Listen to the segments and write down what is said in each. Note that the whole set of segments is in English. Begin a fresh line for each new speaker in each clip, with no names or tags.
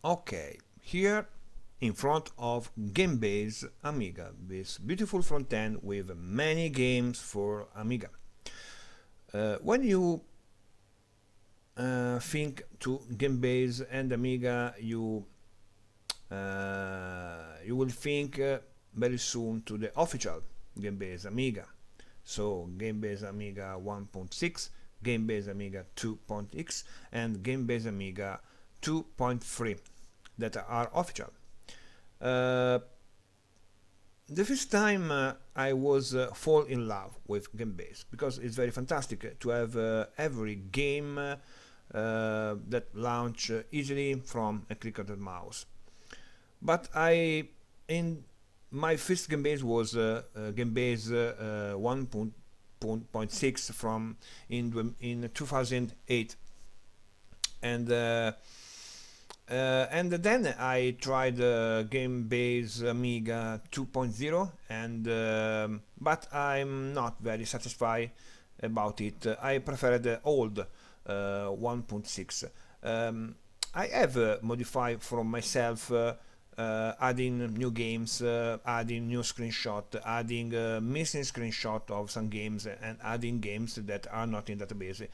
Okay, here in front of Gamebase Amiga, this beautiful front end with many games for Amiga. When you think to Gamebase and Amiga, you will think very soon to the official Gamebase Amiga. So Gamebase Amiga 1.6, Gamebase Amiga 2.x, and Gamebase Amiga 2.3 that are official. The first time I was fall in love with Gamebase because it's very fantastic to have every game that launch easily from a click of the mouse. But in my first Gamebase was Gamebase 1.6 from in 2008, and then I tried Gamebase Amiga 2.0, and but I'm not very satisfied about it. I prefer the old 1.6. I have modified from myself, adding new games, adding new screenshot, adding missing screenshot of some games, and adding games that are not in database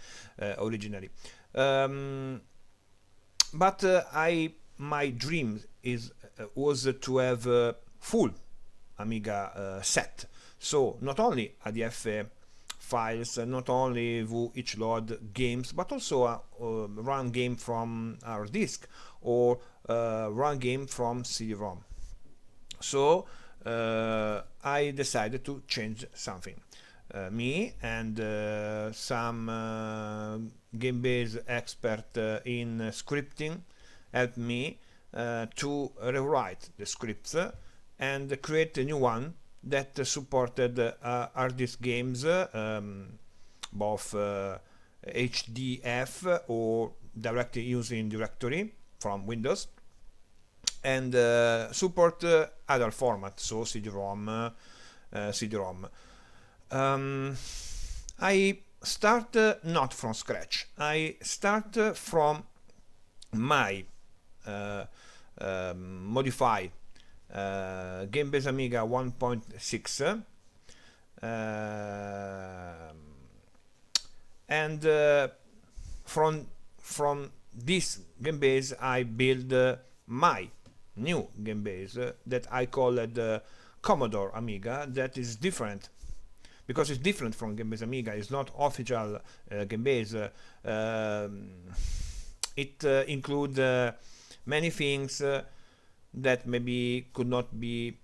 originally. But my dream was to have a full Amiga set. So not only ADF files, not only each load games, but also run game from our disk or run game from CD-ROM. So I decided to change something. Me and some Gamebase expert in scripting helped me to rewrite the scripts and create a new one that supported hard disk games, both HDF or directly using directory from Windows, and support other formats, so CD-ROM, I start not from scratch. I start from my modified Gamebase Amiga 1.6, and from this Gamebase I build my new Gamebase that I called Commodore Amiga. That is different because it's different from Gamebase Amiga. It's not official Gamebase. It includes many things that maybe could not be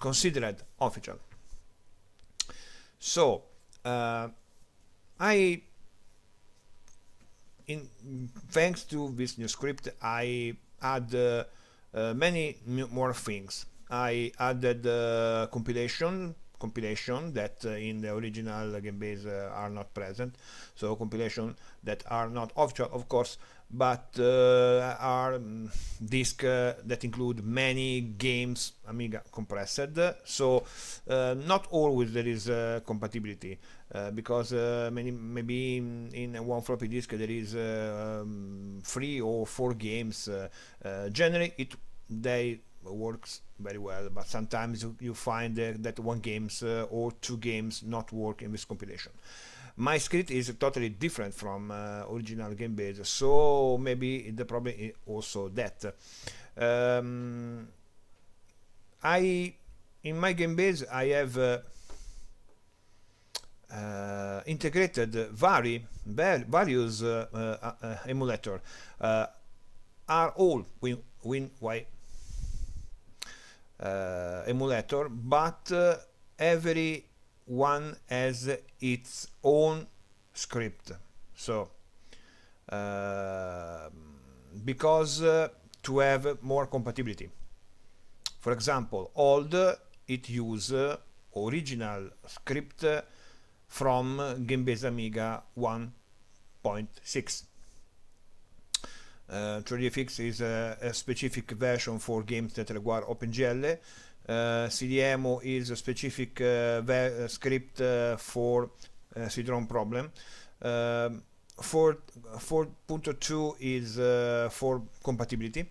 considered official. So thanks to this new script, I add many more things. I added compilation that in the original Gamebase are not present. So compilation that are not official, of course, but are disks that include many games Amiga compressed. So not always there is compatibility because maybe in one floppy disk there is 3 or 4 games. Generally, they works very well, but sometimes you find that one games or 2 games not work in this compilation. My script is totally different from original Gamebase, so maybe the problem is also that in my Gamebase I have integrated various emulator, are all WinY emulator, but every one has its own script. So because to have more compatibility, for example, old it use original script from Gamebase Amiga 1.6. 3dfx is a specific version for games that require OpenGL. CDMO is a specific script for CD-ROM problem. 4.2 is for compatibility.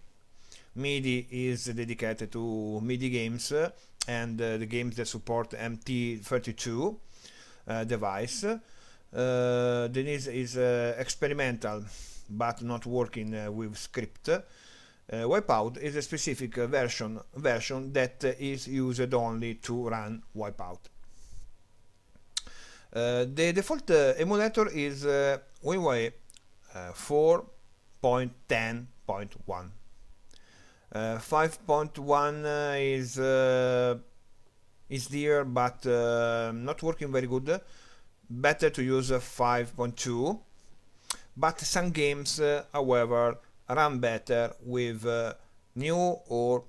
MIDI is dedicated to MIDI games and the games that support MT32 device. Then is experimental but not working with script. Wipeout is a specific version that is used only to run Wipeout. The default emulator is WiiWare 4.10.1. 5.1 is there, but not working very good. Better to use 5.2. But some games, however, run better with new or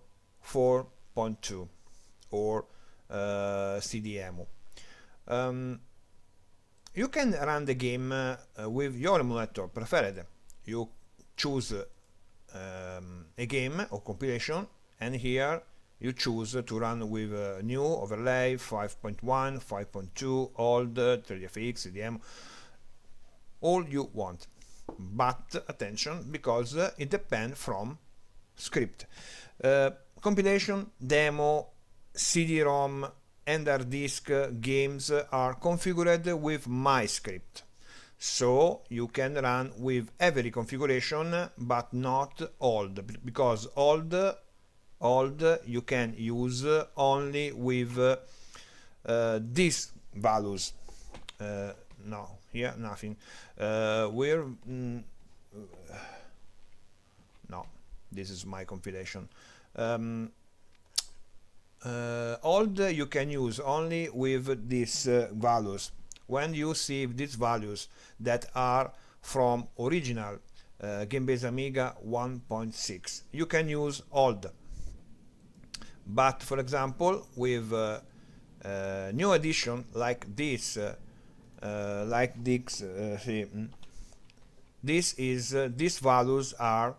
4.2 or CDEMU. You can run the game with your emulator preferred. You choose a game or compilation, and here you choose to run with new, overlay, 5.1, 5.2, old, 3DFX, CDEMU, all you want. But attention, because it depends from script. Compilation, demo, CD-ROM and hard disk games are configured with my script, so you can run with every configuration but not old, because old you can use only with these values. No, here nothing. No, this is my configuration. Old you can use only with these values. When you see these values that are from original Gamebase Amiga 1.6, you can use old. But for example, with new edition like this, these values are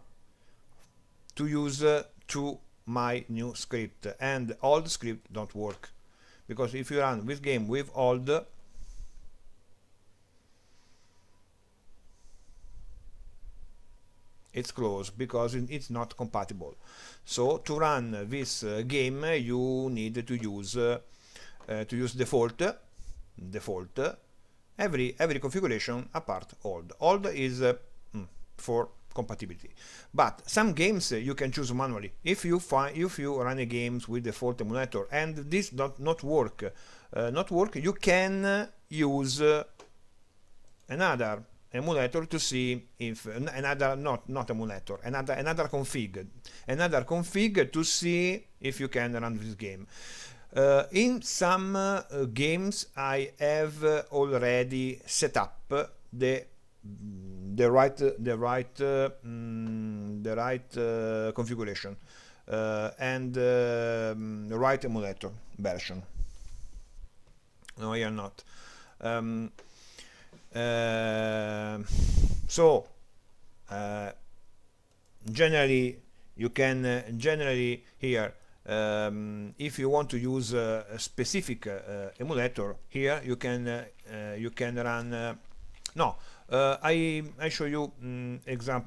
to use to my new script, and old script don't work, because if you run this game with old, it's closed because it's not compatible. So to run this game you need to use default every configuration apart old. Old is for compatibility. But some games you can choose manually. If you run a games with default emulator and this not work, you can use another emulator to see if another config to see if you can run this game. In some games I have already set up the right configuration and the right emulator version. No, you're not. So generally you can here if you want to use a specific emulator, here you can run I show you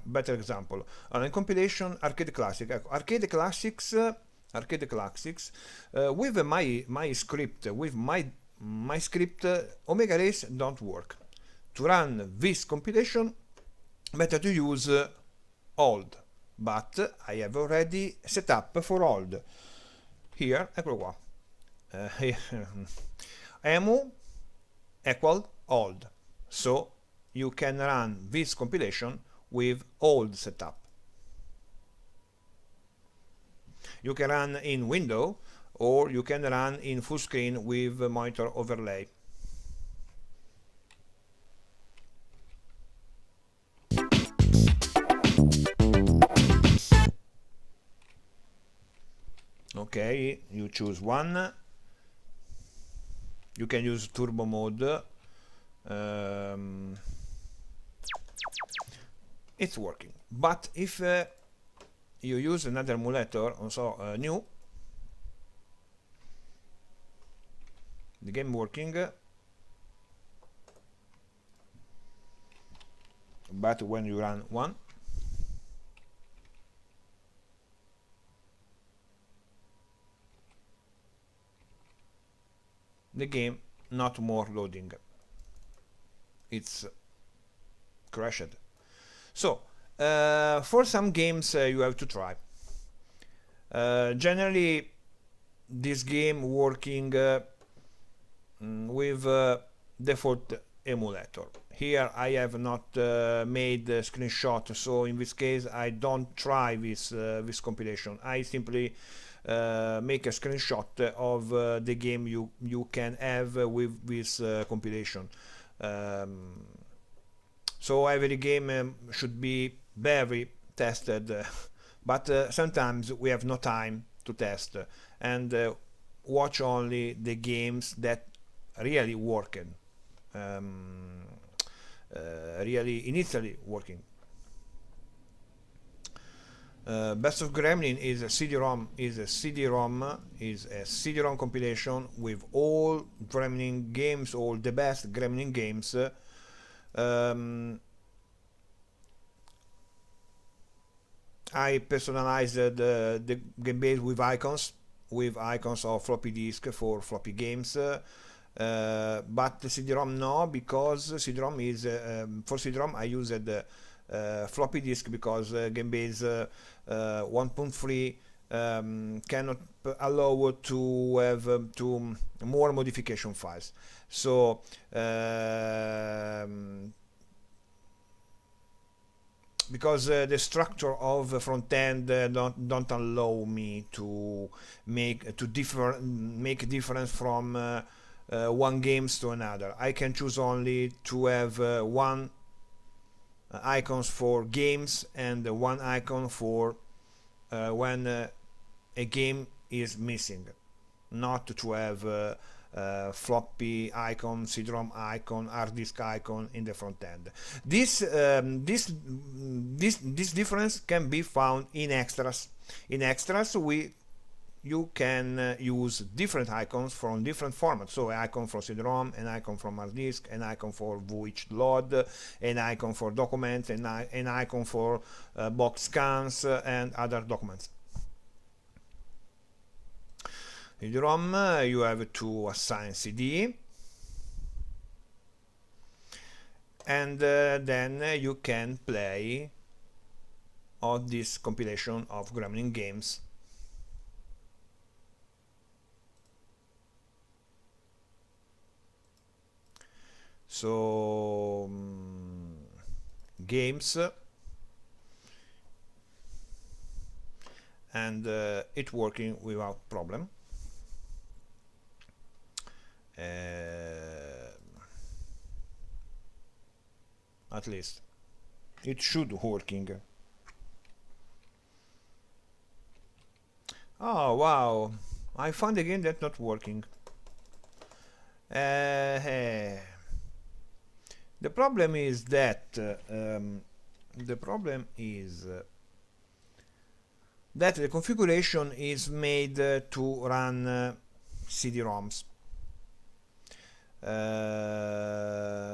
better example. In compilation, Arcade Classics with my script, Omega Race don't work. To run this compilation, better to use old, but I have already set up for old. Here, eccolo qua. Emu equal old, so you can run this compilation with old setup. You can run in window, or you can run in full screen with monitor overlay. Okay, you choose one. You can use turbo mode. It's working. But if you use another emulator, also new, the game working, but when you run one, the game not more loading, it's crashed. So for some games you have to try. Generally this game working with default emulator. Here I have not made a screenshot, so in this case I don't try this compilation. I simply make a screenshot of the game you can have with this compilation. So every game should be very tested, but sometimes we have no time to test and watch only the games that really working, really initially working. Best of Gremlin is a CD-ROM, is a CD-ROM compilation with all Gremlin games, all the best Gremlin games. I personalized the Gamebase with icons of floppy disk for floppy games. But the CD-ROM no, because CD-ROM is for CD-ROM I used floppy disk because Gamebase 1.3 cannot allow to have to more modification files. So because the structure of the front end don't allow me to make difference from one games to another. I can choose only to have one icons for games and one icon for when a game is missing, not to have floppy icon, CD-ROM icon, hard disk icon in the front end. This difference can be found in extras. In extras, you can use different icons from different formats. So an icon for CD-ROM, an icon from hard disk, an icon for VH load, an icon for documents, an icon for box scans and other documents. CD-ROM, you have to assign CD, and then you can play on this compilation of Gremlin games. So games, and it's working without problem. At least it should working. Oh wow, I found again that not working. The problem is that the configuration is made to run CD-ROMs.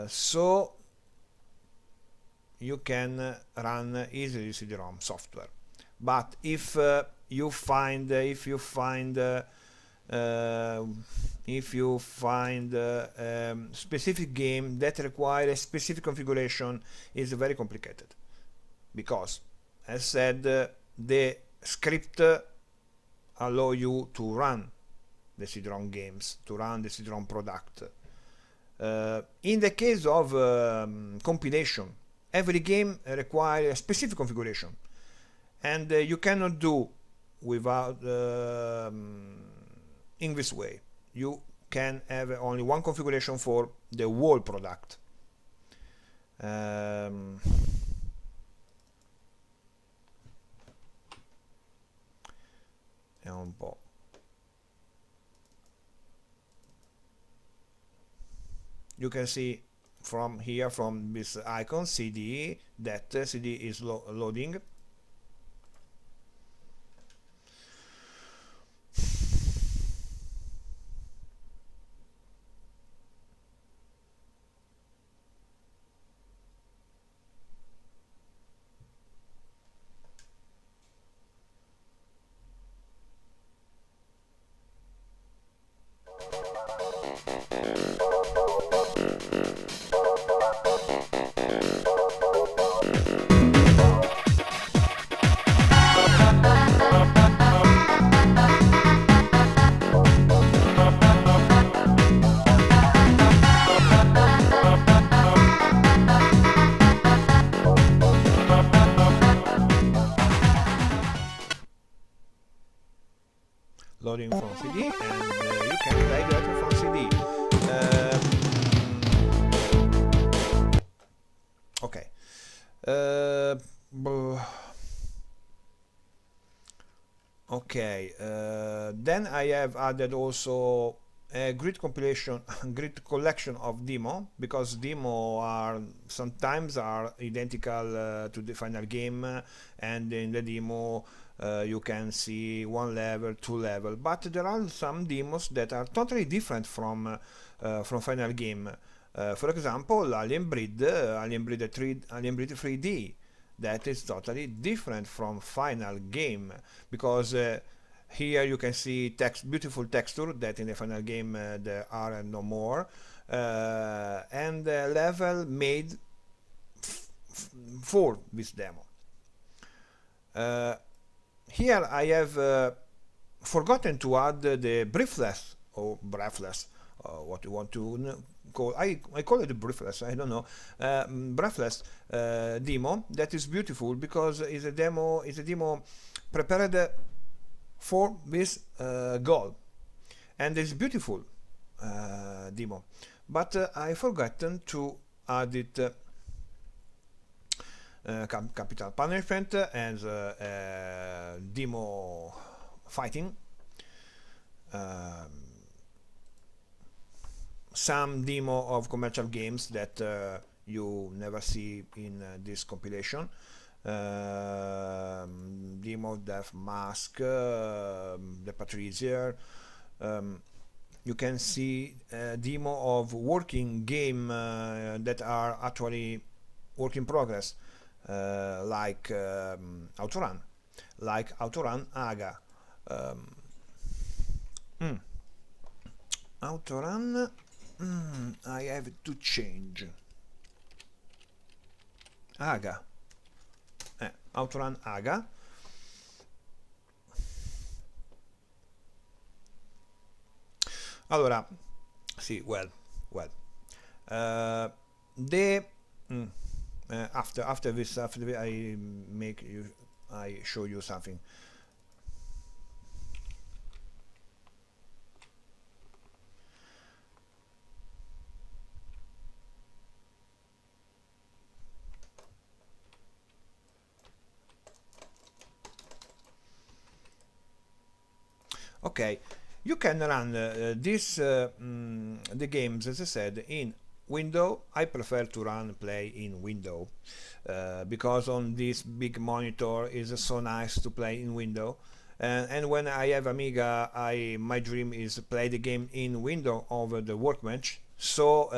So you can run easily CD-ROM software, but if you find specific game that require a specific configuration, is very complicated, because as said the script allow you to run the CD-ROM games, to run the CD-ROM product. In the case of compilation, every game requires a specific configuration, and you cannot do without in this way. You can have only one configuration for the whole product. È un po'. You can see from here, from this icon CD, that CD is loading. Loading from CD, and you can play directly from CD. Okay. Okay. Then I have added also a great compilation, great collection of demo, because demo are sometimes are identical to the final game, and in the demo you can see one level, two level, but there are some demos that are totally different from final game. For example, Alien Breed 3D, that is totally different from final game, because here you can see beautiful texture that in the final game there are no more, and level made for this demo. Here I have forgotten to add the breathless, or breathless, what you want to call. I call it breathless, I don't know. Breathless demo that is beautiful, because it's a demo prepared for this goal, and it's beautiful demo, but I forgotten to add it capital punishment as demo fighting. Some demo of commercial games that you never see in this compilation. Demo Death Mask, The Patricia. You can see a demo of working game that are actually work in progress, like Autorun, Aga. Autorun, I have to change. Aga. Autorun Aga. Allora, sì, well. After this, I show you something. Okay, you can run the games, as I said, in window. I prefer to play in window, because on this big monitor is so nice to play in window. And when I have Amiga, my dream is to play the game in window over the workbench. So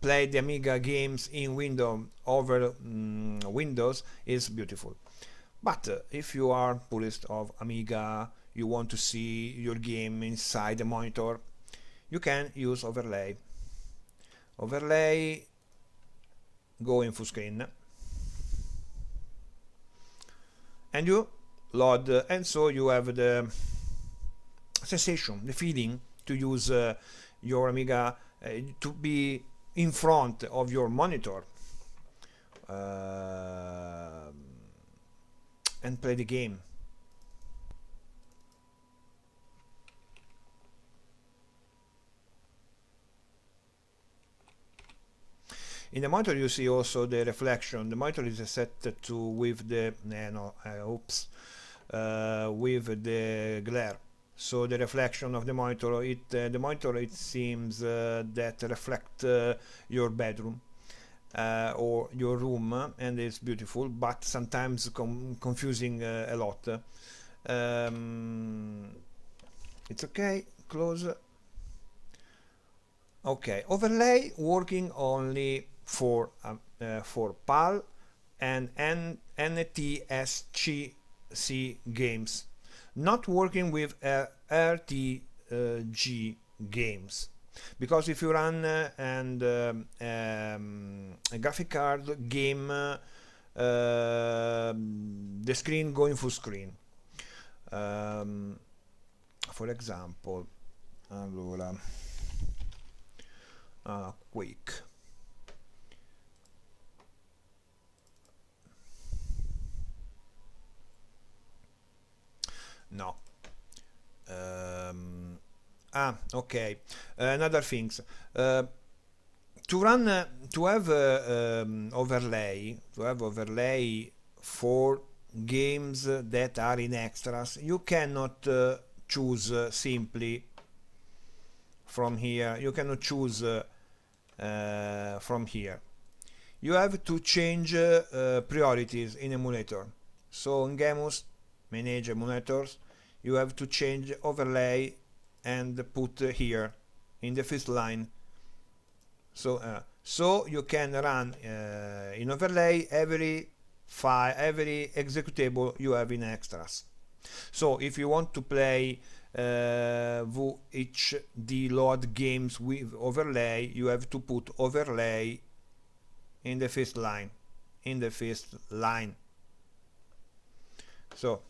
play the Amiga games in window over Windows is beautiful. But if you are purist of Amiga, you want to see your game inside the monitor, you can use overlay. Overlay, go in full screen, and you load, and so you have the sensation, the feeling to use your Amiga to be in front of your monitor and play the game. In the monitor you see also the reflection. The monitor is set to with the with the glare. So the reflection of the monitor, it seems that reflect your bedroom or your room, and it's beautiful, but sometimes confusing a lot. It's okay. Close. Okay, overlay working only for PAL and NTSC games, not working with RTSC G games, because if you run a graphic card game, the screen going full screen. For example, allora, Quake. No. Okay. Another things. To run, to have overlay for games that are in extras, you cannot choose simply from here. You cannot choose from here. You have to change priorities in emulator. So in Gamus, manage emulators, you have to change overlay and put here in the first line. So you can run in overlay every file, every executable you have in extras. So if you want to play VHD load games with overlay, you have to put overlay in the first line. So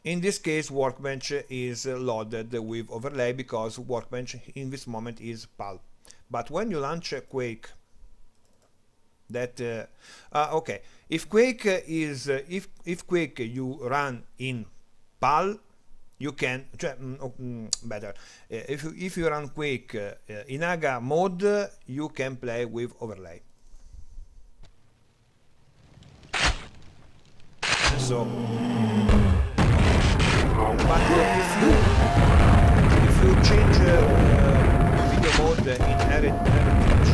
in this case, Workbench is loaded with overlay because Workbench in this moment is PAL. But when you launch Quake, okay, if Quake is if Quake you run in PAL, you can better. If you run Quake in AGA mode, you can play with overlay. So. But if you change video mode in RPG,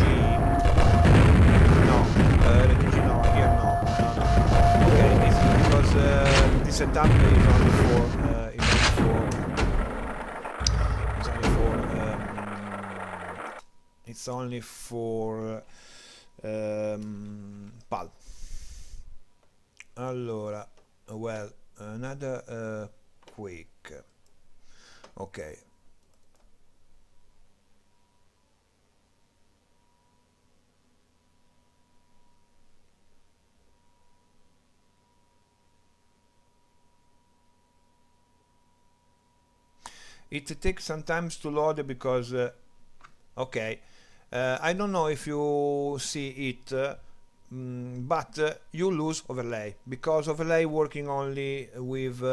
RPG no, here no. Okay, this because this setup is only for PAL. Allora, well, another Quake. Okay. It takes some time to load because okay, I don't know if you see it, but you lose overlay because overlay working only with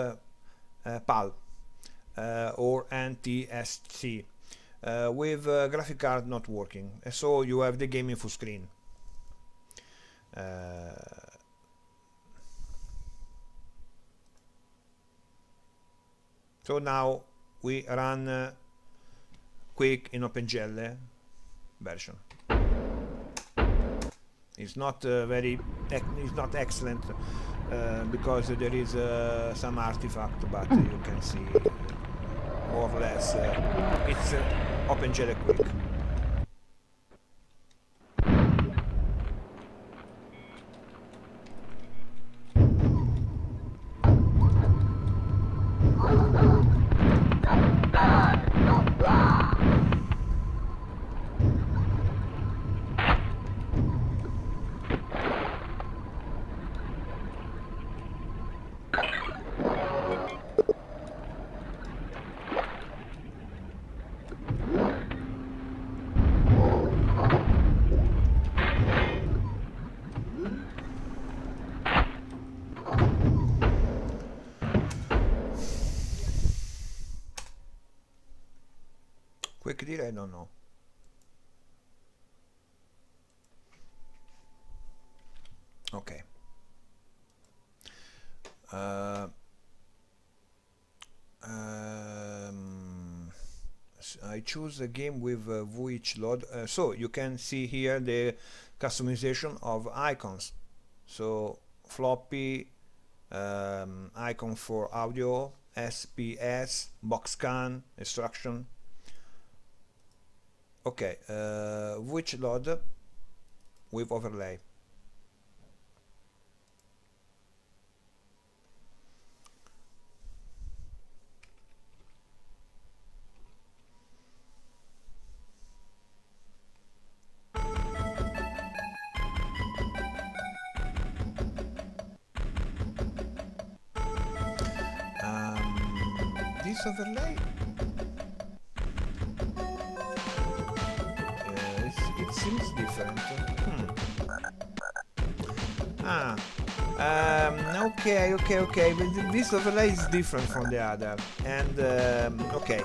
PAL or NTSC with graphic card not working, so you have the game in full screen. So now we run Quake in OpenGL version. It's not it's not excellent because there is some artifact, but you can see more or less it's OpenGL Quake. Quick deal, I don't know. Okay. I choose a game with VH load, so you can see here the customization of icons. So floppy, icon for audio, SPS, box scan, instruction. Okay, which load with overlay. this overlay, it seems different. Okay, but this overlay is different from the other, and okay,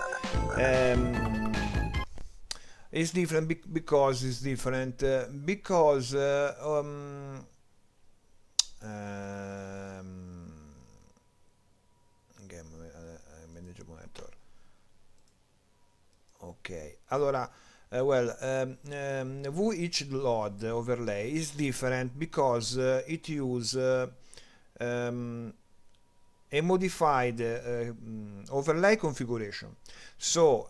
it's different because it's different because game manage monitor. Ok, allora each load overlay is different because it uses a modified overlay configuration. So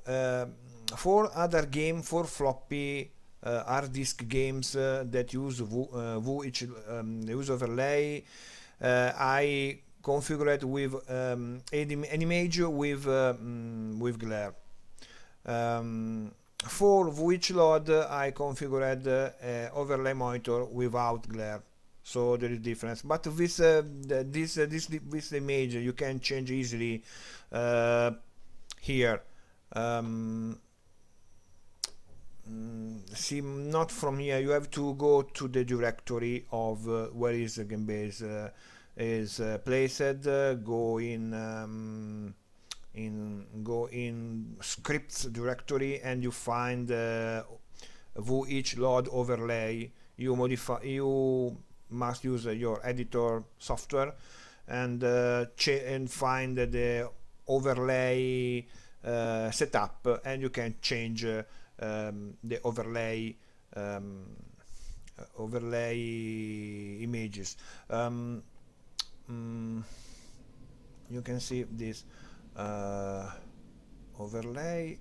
for other game, for floppy hard disk games that use use overlay, I configured with an image with glare. For each load, I configured overlay monitor without glare. So there is difference, but this this image you can change easily here. See, not from here. You have to go to the directory of where is the Gamebase is placed. Go in scripts directory, and you find each load overlay. You must use your editor software and find the overlay setup, and you can change the overlay images. You can see this overlay.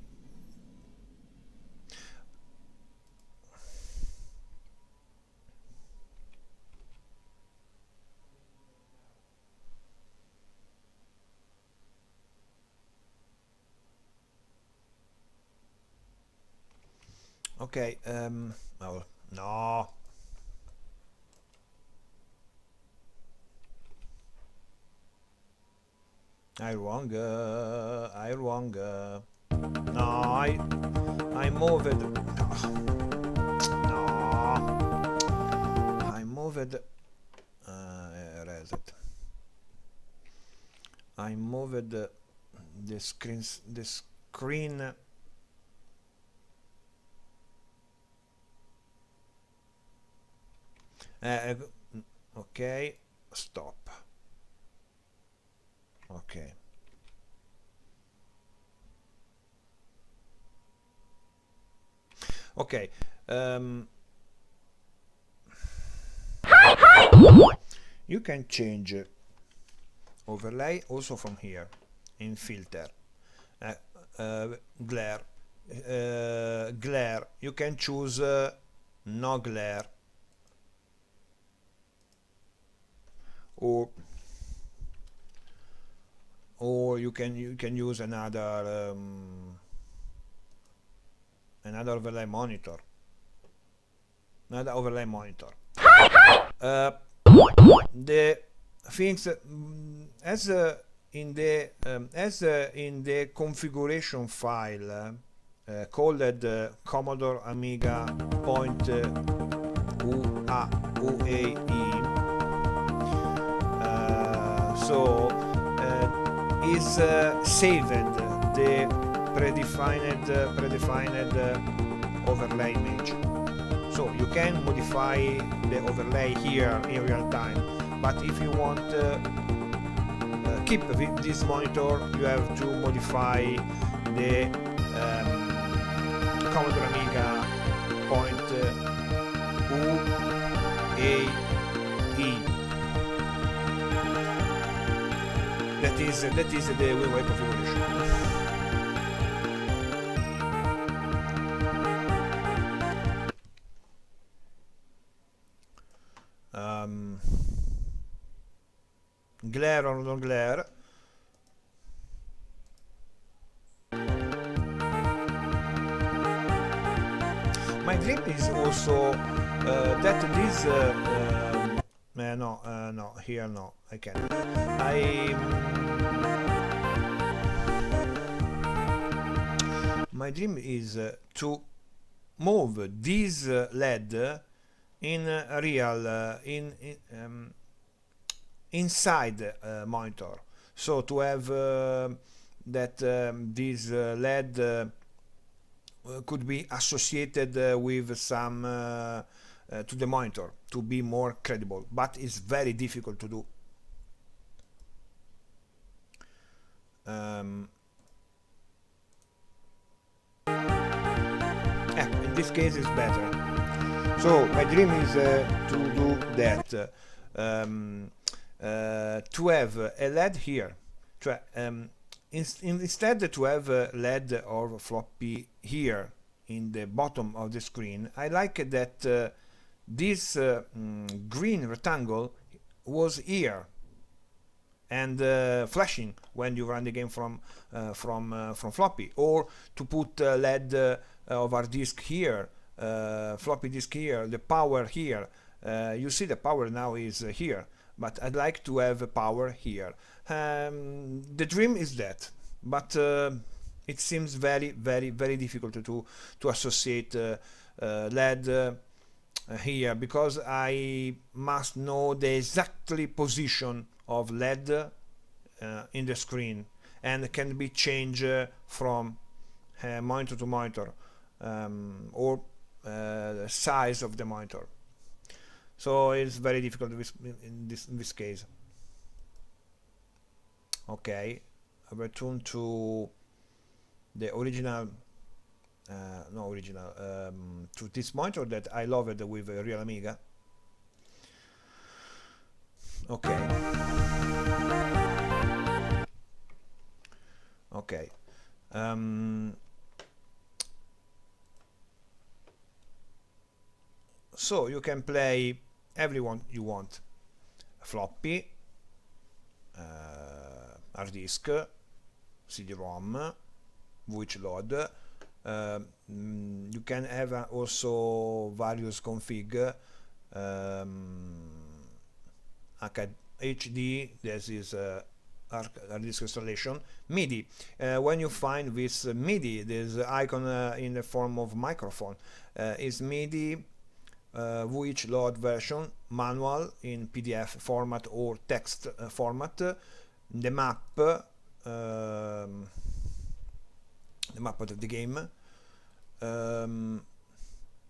Okay, oh, no. I wrong. No, I moved. No, I moved. Reset. I moved the screen. Okay, stop. Okay. Okay. You can change overlay also from here in filter. Glare. Glare. You can choose no glare. Or you can use another overlay monitor. The things as in the configuration file called Commodore Amiga .uae. So is saved the predefined overlay image. So you can modify the overlay here in real time, but if you want keep this monitor, you have to modify the Commodore Amiga .uae. That is the way configuration. Glare or no glare. My dream is also that this no, here no, I can't. my dream is to move this LED in a real inside monitor, so to have that this LED could be associated with some to the monitor to be more credible, but it's very difficult to do. In this case it's better. So my dream is to do that, to have a LED here, instead to have a LED or floppy here in the bottom of the screen. I like that this green rectangle was here and flashing when you run the game from floppy, or to put LED of our disk here, floppy disk here, the power here. You see the power now is here, but I'd like to have a power here. The dream is that, but it seems very difficult to associate LED here, because I must know the exactly position of LED in the screen, and can be changed from monitor to monitor, or size of the monitor. So it's very difficult in this case. Okay, I return to the original, to this monitor that I loved with a real Amiga. Okay. Okay. So you can play everyone you want: floppy, hard disk, CD-ROM, which load. You can have also various config, HD, this is hard disk installation, MIDI. When you find this MIDI, this icon in the form of microphone, is MIDI which load version, manual in PDF format or text format, the map of the game,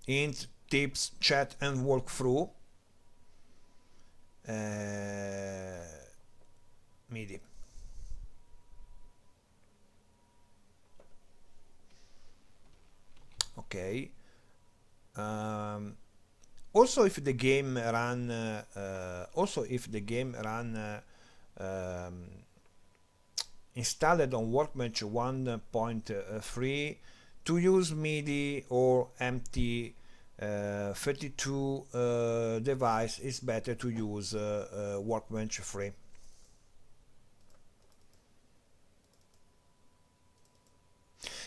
int, tips, chat and walkthrough, MIDI. Okay. Also, if the game run installed on Workbench 1.3, to use MIDI or MT32 device, is better to use Workbench 3.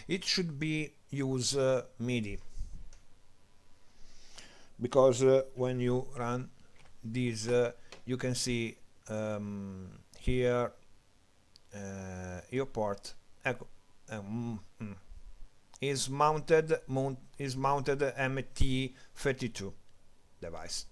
It should be use MIDI, because when you run this, you can see here your port is mounted MT32 device.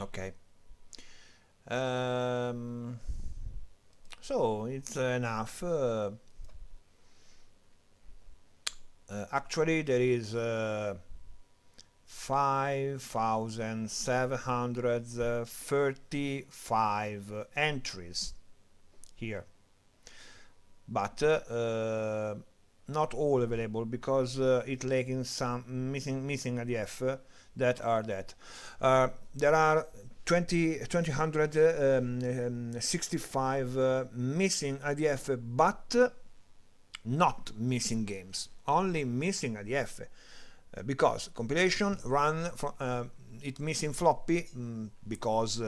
Okay. So it's enough. Actually, there is 5,735 entries here, but not all available, because it lacking some missing IDF that are that. There are 2,265 missing IDF, but not missing games, only missing ADF, because compilation run from it missing floppy because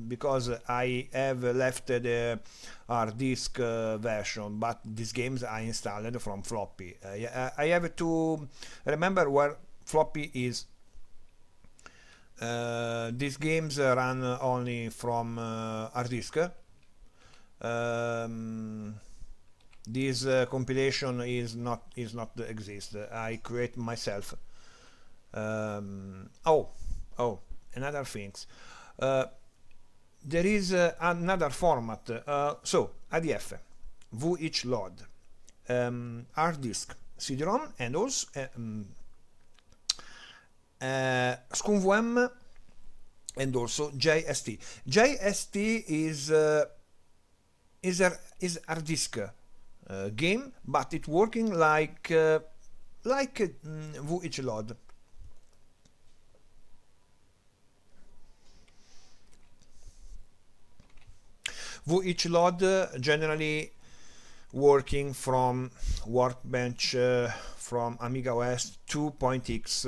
because I have left the hard disk version, but these games I installed from floppy. I have to remember where floppy is. These games run only from hard disk. This compilation is not exist. I create myself. Another things. There is another format. So ADF, VHLoad, hard disk, CD-ROM, and also SCUMVM, and also JST. JST is hard disk game, but it working like VHLoad. VHLoad generally working from Workbench from Amiga OS 2.x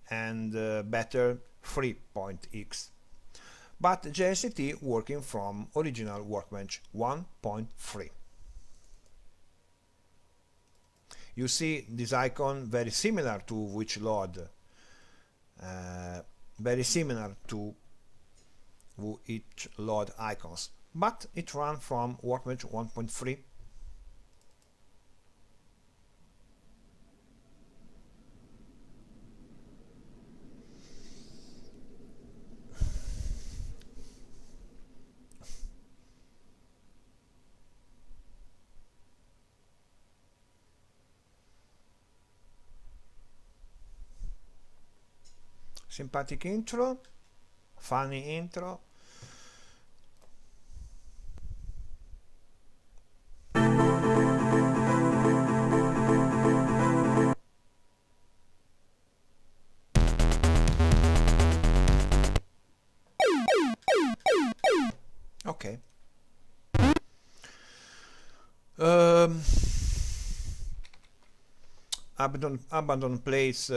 and better 3.x, but JST working from original Workbench 1.3. You see this icon very similar to VHLoad, very similar to VHLoad icons, but it runs from Workbench 1.3. Sympathetic intro, funny intro. Okay. Abandoned Place.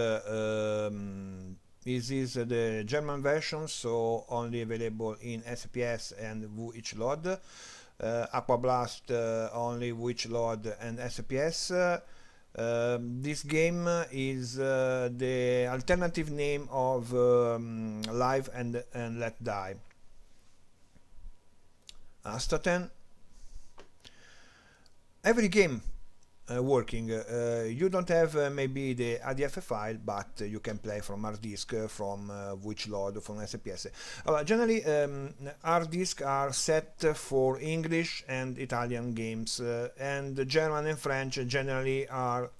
This is the German version, so only available in SPS and VHLoad. Aquablast only VHLoad and SPS. This game is the alternative name of Live and Let Die. Astaten. Every game working. You don't have maybe the ADF file, but you can play from hard disk, from VHLoad, from SPS. Generally, hard disks are set for English and Italian games, and German and French generally are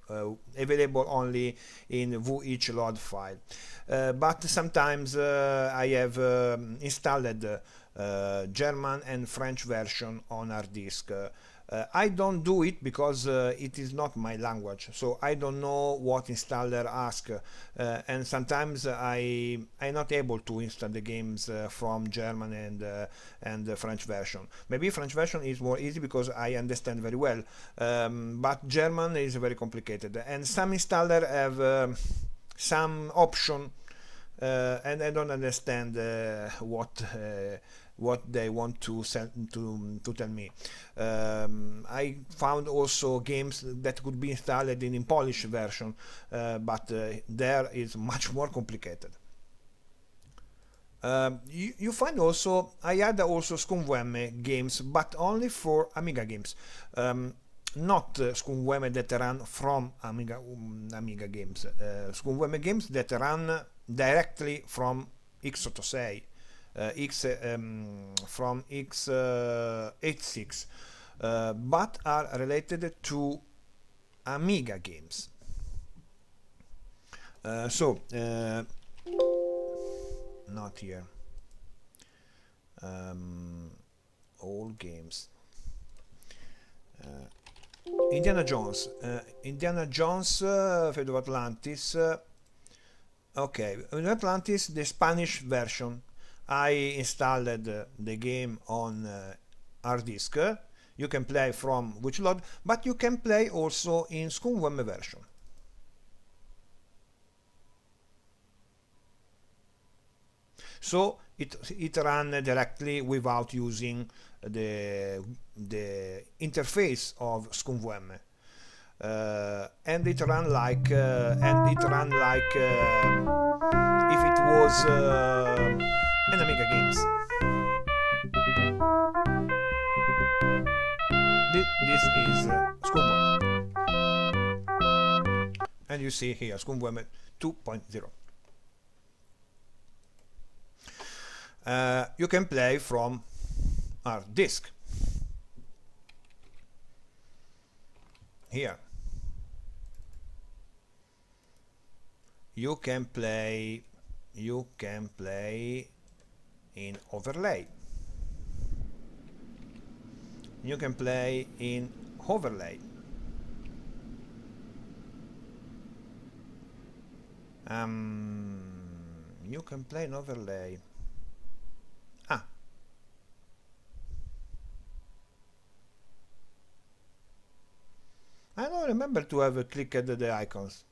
available only in VHLoad file. But sometimes I have installed German and French version on hard disk. I don't do it because it is not my language, so I don't know what installer ask, and sometimes I'm not able to install the games from German and the French version. Maybe French version is more easy because I understand very well, but German is very complicated, and some installer have some option, and I don't understand what they want to tell me. I found also games that could be installed in Polish version, but there is much more complicated. You find also, I had also SCUMVM games, but only for Amiga games. Not SCUMVM that run from Amiga games. SCUMVM games that run directly from x86. From x86, but are related to Amiga games. Not here. All games. Indiana Jones. Fate of Atlantis. Okay, Atlantis, the Spanish version. I installed the game on hard disk. you can play from which load, but you can play also in ScumVM version. So it ran directly without using the interface of ScumVM. And it ran like if it was an Amiga games. This is ScumVM, and you see here ScumVM 2.0. You can play from hard disk. Here you can play in overlay. You can play in overlay. You can play in overlay. I don't remember to have clicked the icons.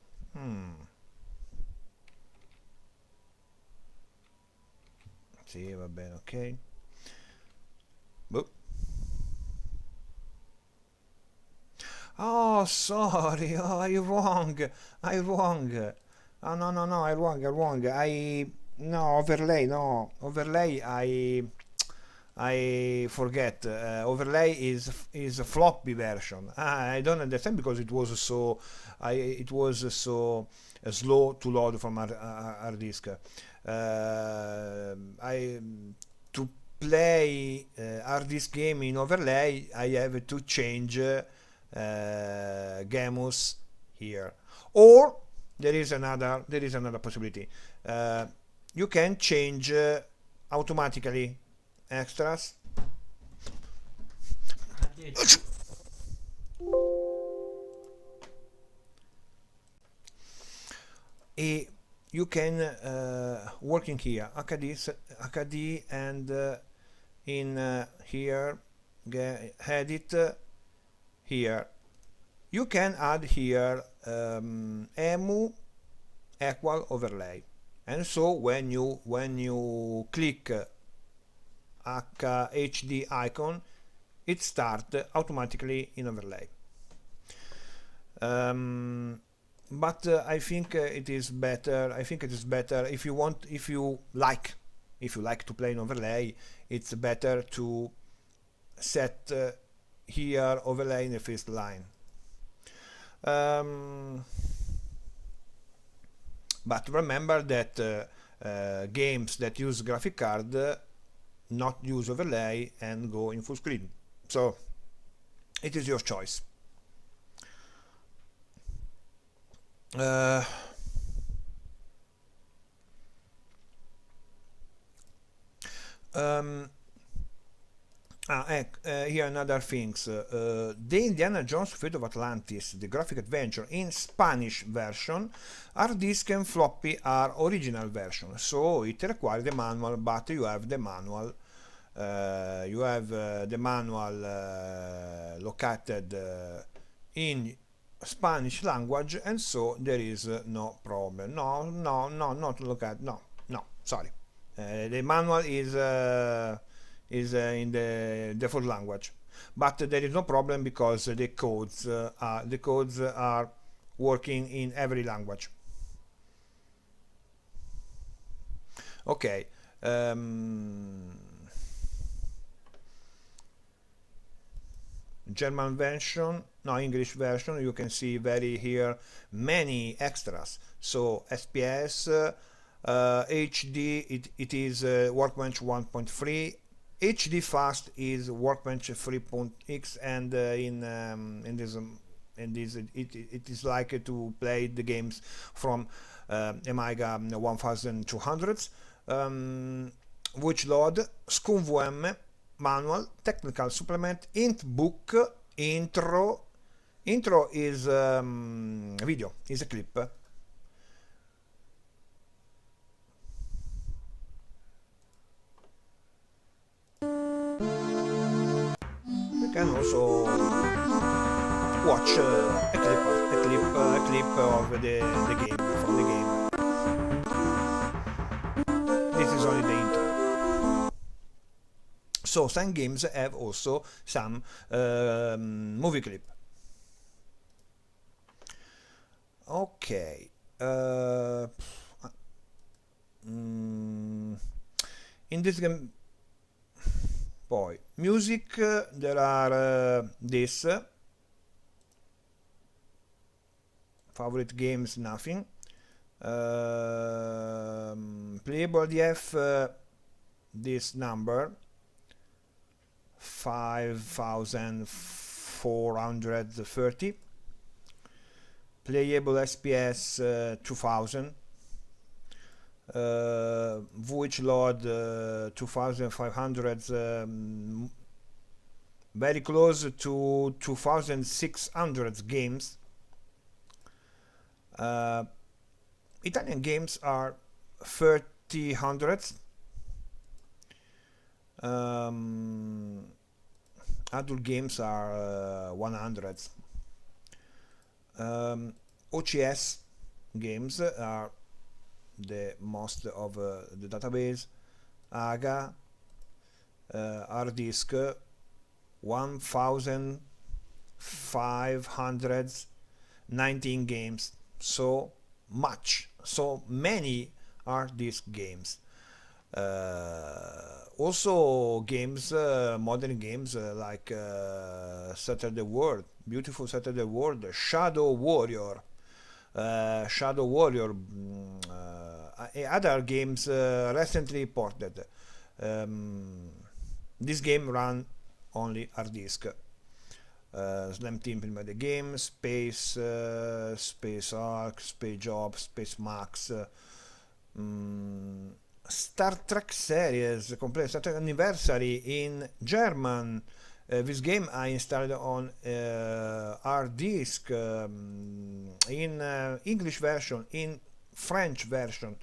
Sì, va bene, ok. Boop. Oh, sorry. Oh, I'm wrong. Oh, no, I'm wrong. No, overlay, no. Overlay, I forget. Overlay is a floppy version. I don't understand because it was so slow to load from hard disk. To play hard disk game in overlay, I have to change Gamus here, or there is another possibility. You can change automatically extras. You can working here HKD and in here edit here you can add here emu equal overlay, and so when you click HD icon, it starts automatically in overlay. But I think it is better. If you like to play in overlay, it's better to set here overlay in the first line. But remember that games that use graphic card not use overlay and go in full screen. So it is your choice. Here another things. The Indiana Jones Fate of Atlantis, the graphic adventure in Spanish version, hard disk and floppy are original version, so it requires the manual, but you have the manual. Located in Spanish language, and so there is no problem. Not located. No, sorry. The manual is in the default language, but there is no problem because the codes are working in every language. Okay. German version, no, English version, you can see here many extras. So SPS, HD, it is Workbench 1.3, HD Fast is Workbench 3.x, and in this it is like to play the games from Amiga 1200s, which load ScumVM manual, technical supplement, int book, intro is video, is a clip. We can also a clip of the game, from the game. This is only the intro. So some games have also some movie clip. Okay. In this game, poi music, there are this favorite games, nothing. Playable DF, this number 5430. Playable SPS 2000. VH load 2500, very close to 2600 games. Italian games are 3000. Adult games are 100. OCS games are the most of the database. AGA, hard disk 1519 games. So many hard disk games. Also games, modern games like Saturday World, beautiful Saturday World, Shadow Warrior, other games recently ported. This game ran only hard disk. Slam Team Prima the game, Space Ark, Space Job, Space Max, Star Trek series, complete Star Trek Anniversary in German. This game I installed on hard disk, in English version, in French version.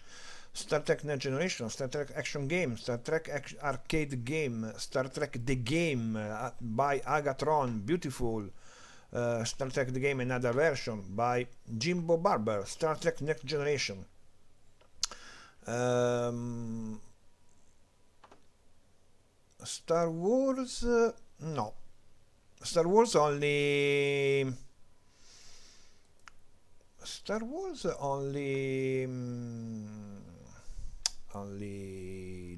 Star Trek Next Generation, Star Trek Action Game, Star Trek Arcade Game, Star Trek The Game by Agatron, beautiful. Star Trek The Game, another version by Jimbo Barber, Star Trek Next Generation. Star Wars, no. Star Wars only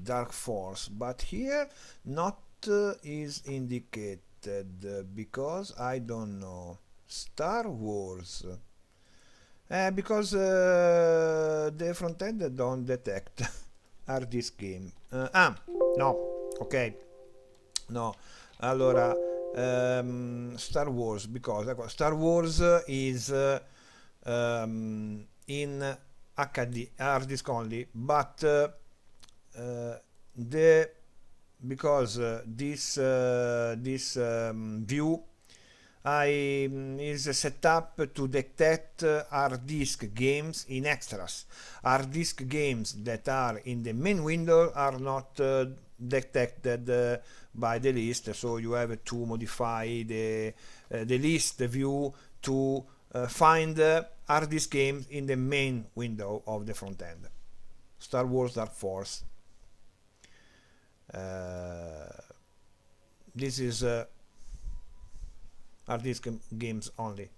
Dark Force, but here not is indicated because I don't know. Star Wars, because the front end don't detect hard disk game. No, ok, no, allora Star Wars, because Star Wars is in HD hard disk only, but because this view is set up to detect hard disk games in extras. Hard disk games that are in the main window are not detected by the list, so you have to modify the list view to find hard disk games in the main window of the front end. Star Wars Dark Force. This is hard disk games only.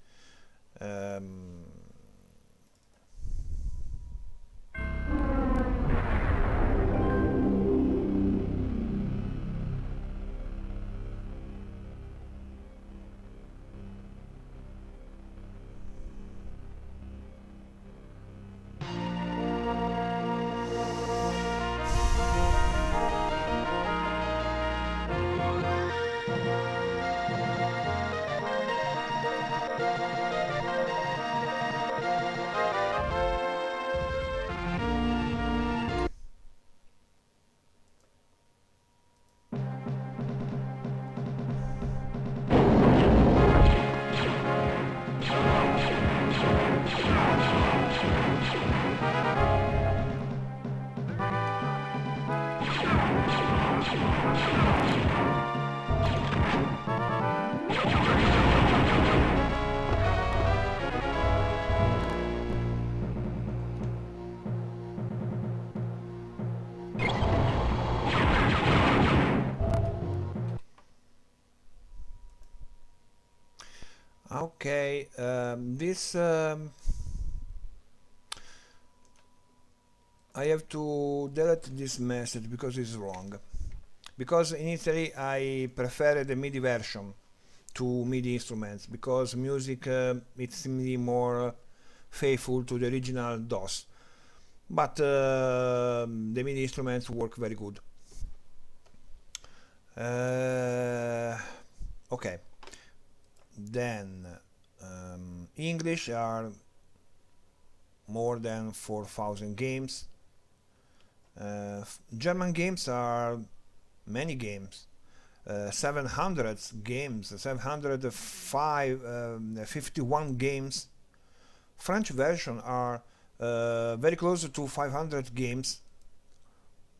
Okay, this I have to delete this message because it's wrong. Because in Italy I prefer the MIDI version to MIDI instruments because music it seems more faithful to the original DOS. But the MIDI instruments work very good. Okay, then English are more than 4,000 games. German games are many games. 700 games, 751 games. French version are very close to 500 games.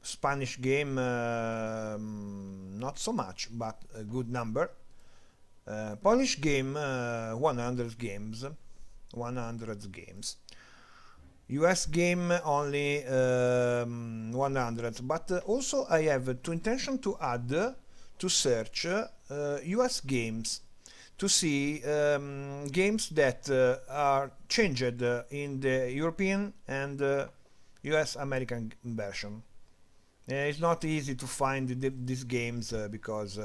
Spanish game not so much, but a good number. Polish game 100 games. 100 games. US game only 100, but also I have to intention to add to search US games to see games that are changed in the European and US American version. It's not easy to find these games because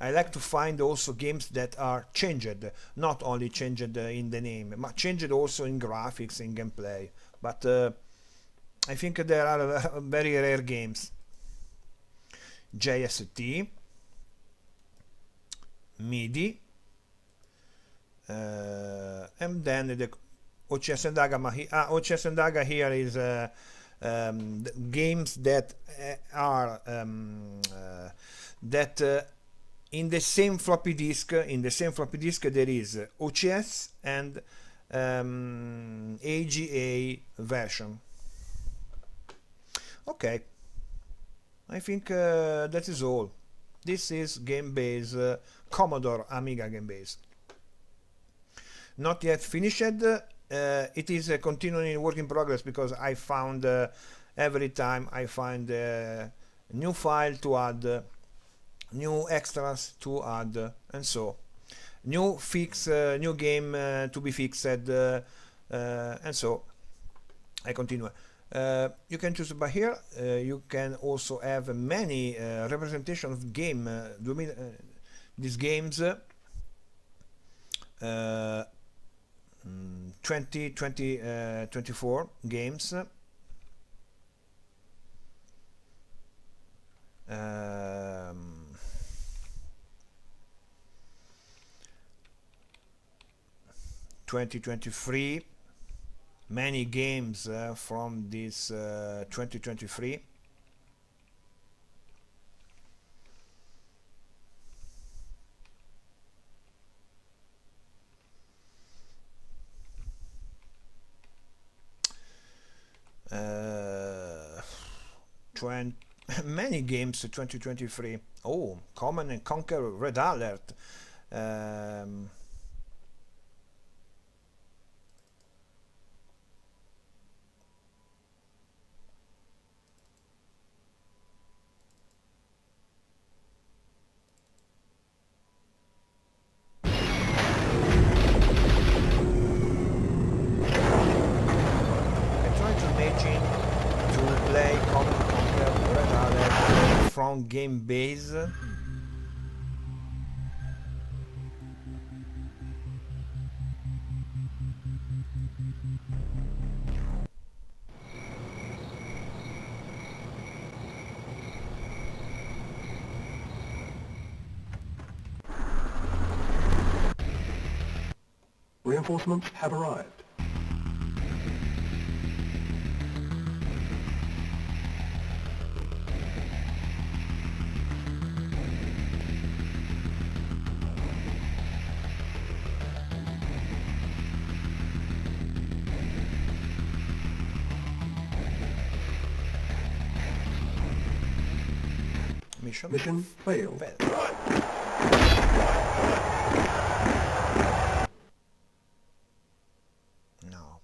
I like to find also games that are changed, not only changed in the name, but changed also in graphics, in gameplay. But I think there are very rare games. JST, MIDI, and then the OCS and Daga. OCS and Daga here is games that are in the same floppy disk. In the same floppy disk there is OCS and AGA version. Okay, I think that is all. This is Gamebase, Commodore Amiga Gamebase. Not yet finished. It is a continuing work in progress because I found every time I find a new file to add, new extras to add, and so new game to be fixed, and so I continue. You can choose by here. You can also have many representation of game. These games 24 games. 2023, many games from this 2023. Many games 2023. Oh, Command and Conquer Red Alert. From Gamebase.
Reinforcements have arrived. Mission failed.
No.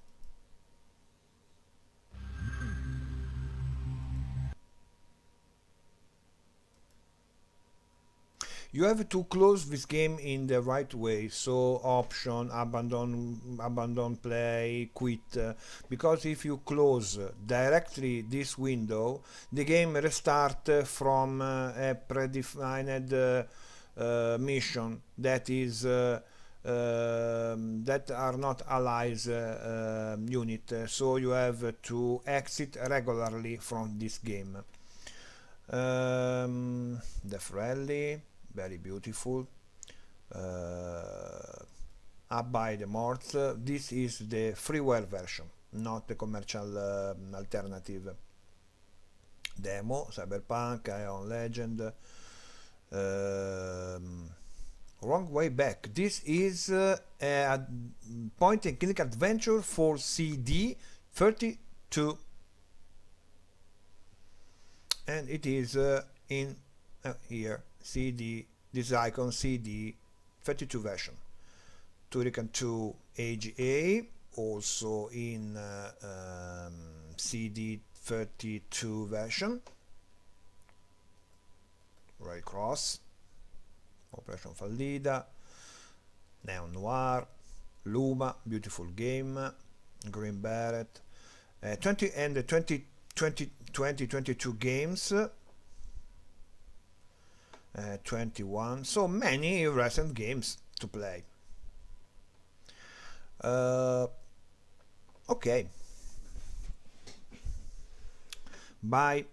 you have to close this game in the right way, so option, abandon play, quit, because if you close directly this window, the game restart from a predefined mission that is that are not allies unit, so you have to exit regularly from this game. Death Rally, very beautiful. Up by the Morts, this is the freeware version, not the commercial alternative. Demo, Cyberpunk, Ion Legend, Wrong Way Back. This is a point and click adventure for CD 32, and it is in here CD, this icon, CD 32 version. Turrican 2 AGA, also in CD 32 version. Ray Cross, Operation Fallida, Neon Noir, Luma, beautiful game, Green Beret, 2022 games, 21, so many recent games to play. Okay, bye.